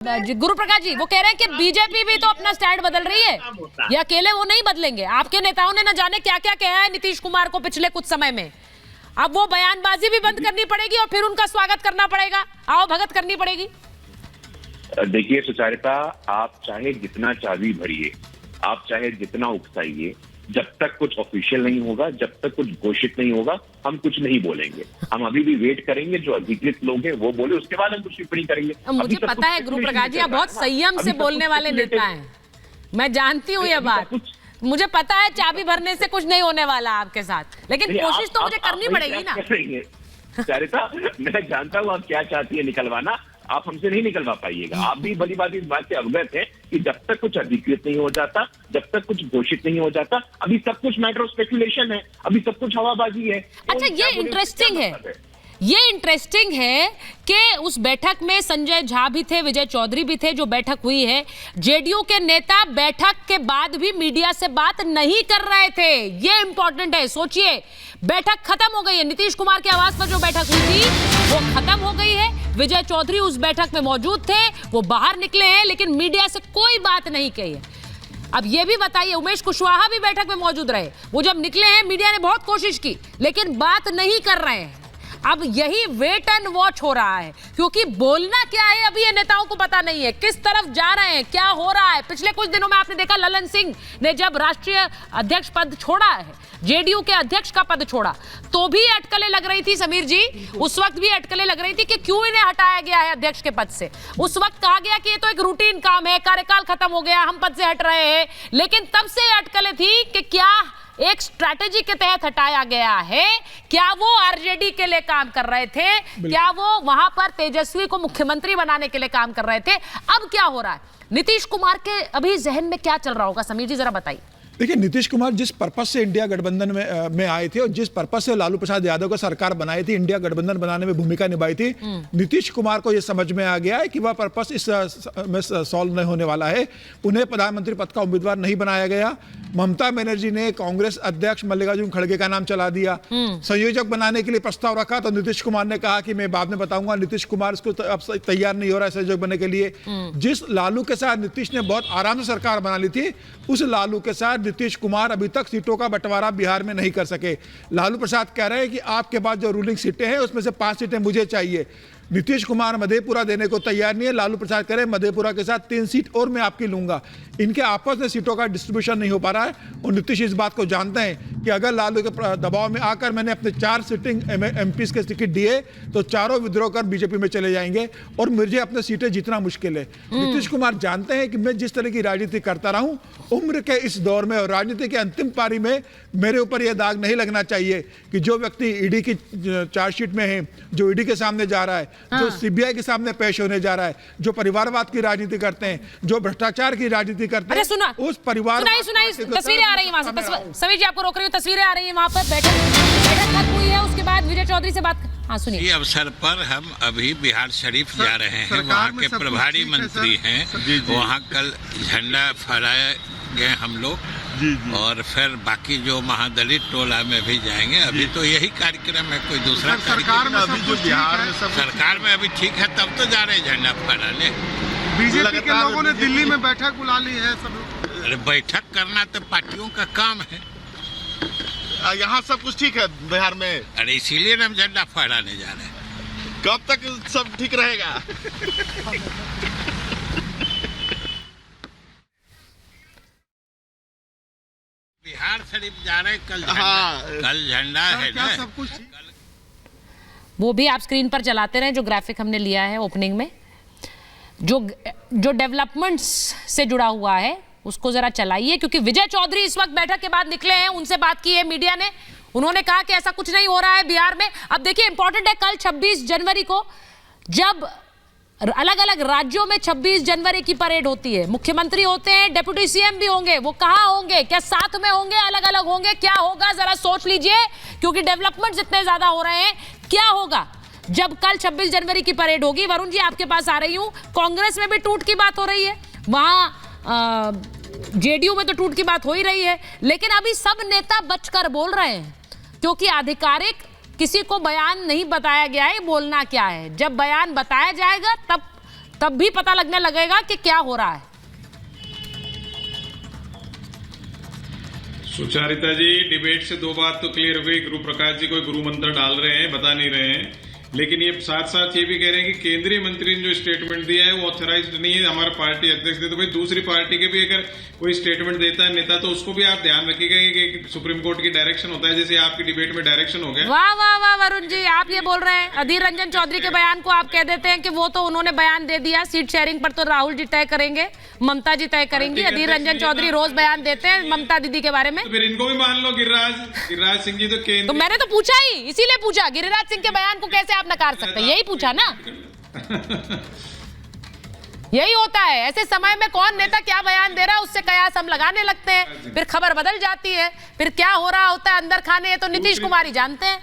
गुरु प्रकाश जी वो कह रहे हैं कि बीजेपी भी तो अपना स्टैंड बदल रही है, ये अकेले वो नहीं बदलेंगे। आपके नेताओं ने न जाने क्या क्या कहा है नीतीश कुमार को पिछले कुछ समय में। अब वो बयानबाजी भी बंद करनी पड़ेगी और फिर उनका स्वागत करना पड़ेगा, आओ भगत करनी पड़ेगी। देखिए सुचारिता, आप चाहे जितना चाबी भरिए, आप चाहे जितना उकसाइए, जब तक कुछ ऑफिशियल नहीं होगा, जब तक कुछ घोषित नहीं होगा, हम कुछ नहीं बोलेंगे। हम अभी भी वेट करेंगे, जो अधिकृत लोग हैं वो बोले, उसके बाद हम कुछ टिप्पणी करेंगे। मुझे पता है गुरु प्रकाश जी आप बहुत संयम से बोलने वाले नेता हैं, मैं जानती हूँ ये बात। मुझे पता है चाबी भरने से कुछ नहीं होने वाला आपके साथ, लेकिन कोशिश तो मुझे करनी पड़ेगी ना। सुचारिता, मैं जानता हूँ आप क्या चाहती है निकलवाना, आप हमसे नहीं निकलवा पाइएगा। आप भी बड़ी बात इस बात से अवगत है कि जब तक कुछ अधिकृत नहीं हो जाता, जब तक कुछ घोषित नहीं हो जाता, अभी सब कुछ मैटर ऑफ स्पेकुलेशन है, अभी सब कुछ हवाबाजी है। अच्छा, ये इंटरेस्टिंग है, ये इंटरेस्टिंग है कि उस बैठक में संजय झा भी थे, विजय चौधरी भी थे, जो बैठक हुई है। जेडीयू के नेता बैठक के बाद भी मीडिया से बात नहीं कर रहे थे, ये इंपॉर्टेंट है। सोचिए, बैठक खत्म हो गई है, नीतीश कुमार के आवास पर जो बैठक हुई थी वो खत्म हो गई है। विजय चौधरी उस बैठक में मौजूद थे, वो बाहर निकले हैं, लेकिन मीडिया से कोई बात नहीं कही है। अब ये भी बताइए, उमेश कुशवाहा भी बैठक में मौजूद रहे, वो जब निकले हैं मीडिया ने बहुत कोशिश की, लेकिन बात नहीं कर रहे हैं। अब यही वेट एंड वॉच हो रहा है, क्योंकि बोलना क्या है अभी ये नेताओं को पता नहीं है, किस तरफ जा रहे हैं, क्या हो रहा है। पिछले कुछ दिनों में आपने देखा ललन सिंह ने जब राष्ट्रीय अध्यक्ष पद छोड़ा है, जेडीयू के अध्यक्ष का पद छोड़ा, तो भी अटकलें लग रही थी। समीर जी, उस वक्त भी अटकलें लग रही थी कि क्यों इन्हें हटाया गया है अध्यक्ष के पद से। उस वक्त कहा गया कि ये तो एक रूटीन काम है, कार्यकाल खत्म हो गया, हम पद से हट रहे हैं। लेकिन तब से अटकलें थी कि क्या एक स्ट्रैटेजी के तहत हटाया गया है, क्या वो आरजेडी के लिए काम कर रहे थे, क्या वो वहां पर तेजस्वी को मुख्यमंत्री बनाने के लिए काम कर रहे थे। अब क्या हो रहा है, नीतीश कुमार के अभी जहन में क्या चल रहा होगा, समीर जी जरा बताइए। देखिए, नीतीश कुमार जिस पर्पस से इंडिया गठबंधन में आए थे और जिस पर्पस से लालू प्रसाद यादव को सरकार बनाई थी, इंडिया गठबंधन बनाने में भूमिका निभाई थी, नीतीश कुमार को यह समझ में आ गया है कि वह पर्पस इस में सॉल्व नहीं होने वाला है। उन्हें प्रधानमंत्री पद का उम्मीदवार नहीं बनाया गया। ममता बनर्जी ने कांग्रेस अध्यक्ष मल्लिकार्जुन खड़गे का नाम चला दिया। संयोजक बनाने के लिए प्रस्ताव रखा तो नीतीश कुमार ने कहा कि मैं बाद में बताऊंगा। नीतीश कुमार इसको अब तैयार नहीं हो रहा है संयोजक बनने के लिए। जिस लालू के साथ नीतीश ने बहुत आराम से सरकार बना ली थी, उस लालू के साथ नीतीश कुमार अभी तक सीटों का बंटवारा बिहार में नहीं कर सके। लालू प्रसाद कह रहे हैं कि आपके पास जो रूलिंग सीटें हैं उसमें से 5 सीटें मुझे चाहिए। नीतीश कुमार मधेपुरा देने को तैयार नहीं है। लालू प्रसाद कह रहे हैं मधेपुरा के साथ 3 सीट और मैं आपकी लूंगा। इनके आपस में सीटों का डिस्ट्रीब्यूशन नहीं हो पा रहा है और नीतीश इस बात को जानते हैं कि अगर लालू के दबाव में आकर मैंने अपने 4 सिटिंग एमपीज के टिकट दिए तो चारों विद्रोह कर बीजेपी में चले जाएंगे और मुझे अपने सीटें जीतना मुश्किल है। नीतीश कुमार जानते हैं कि मैं जिस तरह की राजनीति करता रहा हूं, उम्र के इस दौर में और राजनीति के अंतिम पारी में मेरे ऊपर यह दाग नहीं लगना चाहिए कि जो व्यक्ति ईडी की चार्जशीट में है, जो ईडी के सामने जा रहा है, जो सीबीआई के सामने पेश होने जा रहा है, जो परिवारवाद की राजनीति करते हैं, जो भ्रष्टाचार की राजनीति करते हैं, सुना उस परिवार तस्वीरें आ रही हैं वहां से। समीर जी आपको रोक रही हूं, तस्वीरें आ रही हैं वहां पर। बैठक खत्म हुई है, उसके बाद विजय चौधरी से बात। हाँ सुनिए। इस अवसर पर हम अभी बिहार शरीफ जा रहे हैं, वहाँ के प्रभारी मंत्री हैं, वहाँ कल झंडा फहराए गए हम लोग और फिर बाकी जो महादलित टोला में भी जाएंगे। अभी तो यही कार्यक्रम है, कोई दूसरा कार्यक्रम अभी जो बिहार में सरकार में अभी ठीक है, तब तो जा रहे झंडा फहराने। बीजेपी के लोगों ने दिल्ली में बैठक बुला ली है सब। अरे बैठक करना तो पार्टियों का काम है, यहाँ सब कुछ ठीक है बिहार में। अरे इसीलिए हम झंडा फहराने जा रहे हैं। कब तक सब ठीक रहेगा? बिहार शरीफ जा रहे हैं, कल झंडा है ना। सब कुछ वो भी आप स्क्रीन पर चलाते रहे, जो ग्राफिक हमने लिया है ओपनिंग में, जो डेवलपमेंट्स से जुड़ा हुआ है उसको जरा चलाइए, क्योंकि विजय चौधरी इस वक्त बैठक के बाद निकले हैं, उनसे बात की है मीडिया ने। उन्होंने कहा कि ऐसा कुछ नहीं हो रहा है बिहार में। अब देखिए, इंपॉर्टेंट है, कल 26 जनवरी को जब अलग अलग राज्यों में 26 जनवरी की परेड होती है, मुख्यमंत्री होते हैं, डिप्टी सीएम भी होंगे, वो कहाँ होंगे, क्या साथ में होंगे, अलग अलग होंगे, क्या होगा जरा सोच लीजिए, क्योंकि डेवलपमेंट इतने ज्यादा हो रहे हैं। क्या होगा जब कल 26 जनवरी की परेड होगी? वरुण जी आपके पास आ रही हूं। कांग्रेस में भी टूट की बात हो रही है, वहां जेडीयू में तो टूट की बात हो ही रही है, लेकिन अभी सब नेता बचकर बोल रहे हैं, क्योंकि आधिकारिक किसी को बयान नहीं बताया गया है बोलना क्या है। जब बयान बताया जाएगा तब तब भी पता लगने लगेगा कि क्या हो रहा है। सुचारिता जी, डिबेट से दो बात तो क्लियर हो गई। गुरु प्रकाश जी कोई गुरु मंत्र डाल रहे हैं, बता नहीं रहे हैं, लेकिन ये साथ साथ ये भी कह रहे हैं कि केंद्रीय मंत्री ने जो स्टेटमेंट दिया है वो ऑथराइज्ड नहीं है, हमारा पार्टी अध्यक्ष दे। तो भाई दूसरी पार्टी के भी अगर कोई स्टेटमेंट देता है नेता, तो उसको भी आप ध्यान रखिएगा कि सुप्रीम कोर्ट की डायरेक्शन होता है, जैसे आपकी डिबेट में डायरेक्शन हो गया। वाह वाह वाह वरुण जी, आप ये बोल रहे हैं अधीर रंजन चौधरी के बयान को आप कह देते हैं कि वो तो उन्होंने बयान दे दिया, सीट शेयरिंग पर तो राहुल जी तय करेंगे, ममता जी तय करेंगी। अधीर रंजन चौधरी रोज बयान देते हैं ममता दीदी के बारे में, तो फिर इनको भी मान लो। गिरिराज सिंह जी तो केंद्र, तो मैंने तो पूछा ही, इसीलिए पूछा गिरिराज सिंह के बयान को कैसे आप नकार सकते हैं, यही पूछा ना। यही होता है, ऐसे समय में कौन नेता क्या बयान दे रहा है उससे कयास हम लगाने लगते हैं, फिर खबर बदल जाती है, फिर क्या हो रहा होता है अंदर खाने तो नीतीश कुमार ही जानते हैं।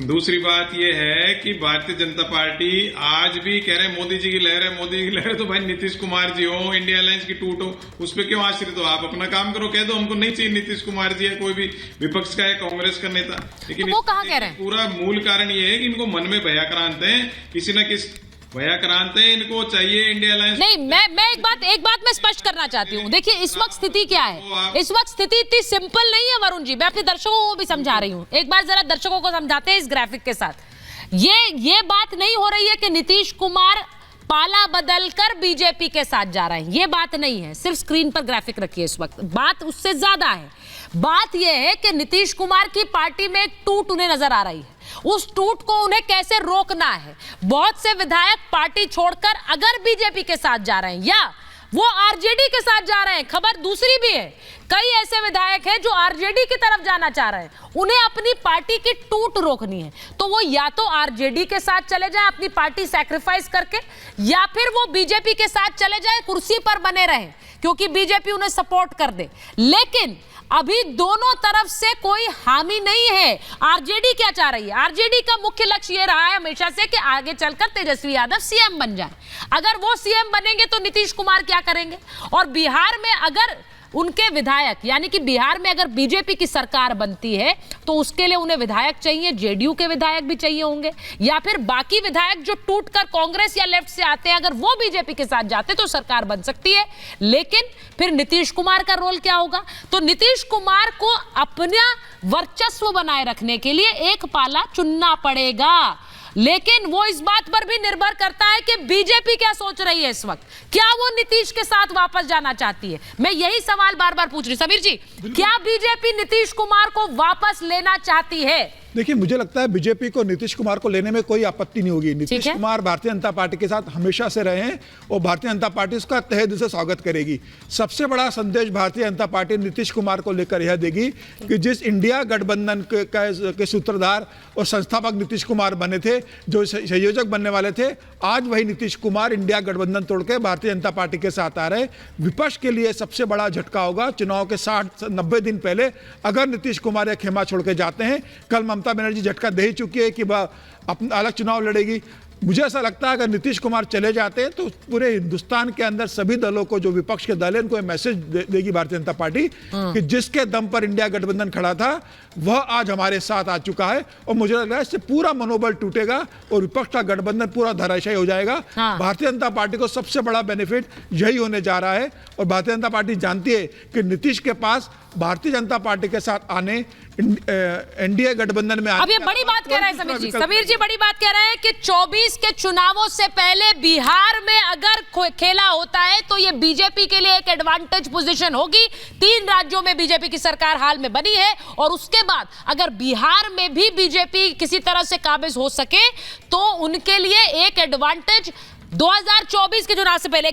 दूसरी बात यह है कि भारतीय जनता पार्टी आज भी कह रहे हैं मोदी जी की लहर है, मोदी जी की लहर है। तो भाई नीतीश कुमार जी हो, इंडिया अलायंस की टूट हो, उस पर क्यों आश्रित हो? आप अपना काम करो, कह दो हमको नहीं चाहिए नीतीश कुमार जी है कोई भी विपक्ष का है, कांग्रेस का नेता। लेकिन तो वो कहाँ कह रहे हैं? पूरा मूल कारण ये है कि इनको मन में भयाक्रांत है, किसी न किसी भयाक्रांत है, इनको चाहिए इंडिया अलायंस। नहीं, मैं एक बात मैं स्पष्ट करना चाहती हूँ। देखिए इस वक्त स्थिति क्या है, इस वक्त स्थिति इतनी सिंपल नहीं है वरुण जी, मैं अपने दर्शकों को भी समझा रही हूँ। एक बार जरा दर्शकों को समझाते हैं इस ग्राफिक के साथ। ये बात नहीं हो रही है कि नीतीश कुमार पाला बदलकर बीजेपी के साथ जा रहे हैं, ये बात नहीं है। सिर्फ स्क्रीन पर ग्राफिक रखिए, इस वक्त बात उससे ज्यादा है। बात यह है कि नीतीश कुमार की पार्टी में एक टूट उन्हें नजर आ रही है, उस टूट को उन्हें कैसे रोकना है। बहुत से विधायक पार्टी छोड़कर अगर बीजेपी के साथ जा रहे हैं या वो आरजेडी के साथ जा रहे हैं, खबर दूसरी भी है, कई ऐसे विधायक हैं जो आरजेडी की तरफ जाना चाह रहे हैं, उन्हें अपनी पार्टी की टूट रोकनी है, तो वो या तो आरजेडी के साथ चले जाएं अपनी पार्टी सैक्रिफाइस करके, या फिर वो बीजेपी के साथ चले जाएं, कुर्सी पर बने रहें क्योंकि बीजेपी उन्हें सपोर्ट कर दे। लेकिन अभी दोनों तरफ से कोई हामी नहीं है। आरजेडी क्या चाह रही है? आरजेडी का मुख्य लक्ष्य यह रहा है हमेशा से कि आगे चलकर तेजस्वी यादव सीएम बन जाए। अगर वो सीएम बनेंगे तो नीतीश कुमार क्या करेंगे? और बिहार में अगर उनके विधायक, यानी कि बिहार में अगर बीजेपी की सरकार बनती है तो उसके लिए उन्हें विधायक चाहिए, जेडीयू के विधायक भी चाहिए होंगे, या फिर बाकी विधायक जो टूटकर कांग्रेस या लेफ्ट से आते हैं, अगर वो बीजेपी के साथ जाते तो सरकार बन सकती है। लेकिन फिर नीतीश कुमार का रोल क्या होगा? तो नीतीश कुमार को अपना वर्चस्व बनाए रखने के लिए एक पाला चुनना पड़ेगा, लेकिन वो इस बात पर भी निर्भर करता है कि बीजेपी क्या सोच रही है इस वक्त। क्या वो नीतीश के साथ वापस जाना चाहती है? मैं यही सवाल बार बार पूछ रही हूं। समीर जी, क्या बीजेपी नीतीश कुमार को वापस लेना चाहती है? देखिए, मुझे लगता है बीजेपी को नीतीश कुमार को लेने में कोई आपत्ति नहीं होगी। नीतीश कुमार भारतीय जनता पार्टी के साथ हमेशा से रहे हैं और भारतीय जनता पार्टी उसका तहे दिल से स्वागत करेगी। सबसे बड़ा संदेश भारतीय जनता पार्टी नीतीश कुमार को लेकर यह देगी कि जिस इंडिया गठबंधन के सूत्रधार और संस्थापक नीतीश कुमार बने थे, जो संयोजक बनने वाले थे, आज वही नीतीश कुमार इंडिया गठबंधन तोड़ के भारतीय जनता पार्टी के साथ आ रहे। विपक्ष के लिए सबसे बड़ा झटका होगा। चुनाव के 60-90 दिन पहले अगर नीतीश कुमार या खेमा छोड़ के जाते हैं, कल ममता बनर्जी झटका दे ही चुकी है कि वह अपना अलग चुनाव लड़ेगी। मुझे ऐसा लगता है अगर नीतीश कुमार चले जाते हैं तो पूरे हिंदुस्तान के अंदर सभी दलों को, जो विपक्ष के दल हैं, उनको मैसेज देगी भारतीय जनता पार्टी कि जिसके दम पर इंडिया गठबंधन खड़ा था वह आज हमारे साथ आ चुका है। और मुझे लग रहा है इससे पूरा मनोबल टूटेगा और विपक्ष का गठबंधन पूरा धराशायी हो जाएगा। भारतीय जनता पार्टी को सबसे बड़ा बेनिफिट यही होने जा रहा है और भारतीय जनता पार्टी जानती है कि नीतीश के पास भारतीय जनता पार्टी के साथ आने, एनडीए गठबंधन में आने। अब ये बड़ी बात कह रहे हैं समीर जी, बड़ी बात कह रहे हैं कि 24 के चुनावों से पहले बिहार में अगर खेला होता है तो ये बीजेपी के लिए एक एडवांटेज पोजीशन होगी। 3 राज्यों में बीजेपी की सरकार हाल में बनी है और उसके बाद अगर बिहार में भी बीजेपी किसी तरह से काबिज हो सके तो उनके लिए एक एडवांटेज 2024 के चुनाव से पहले।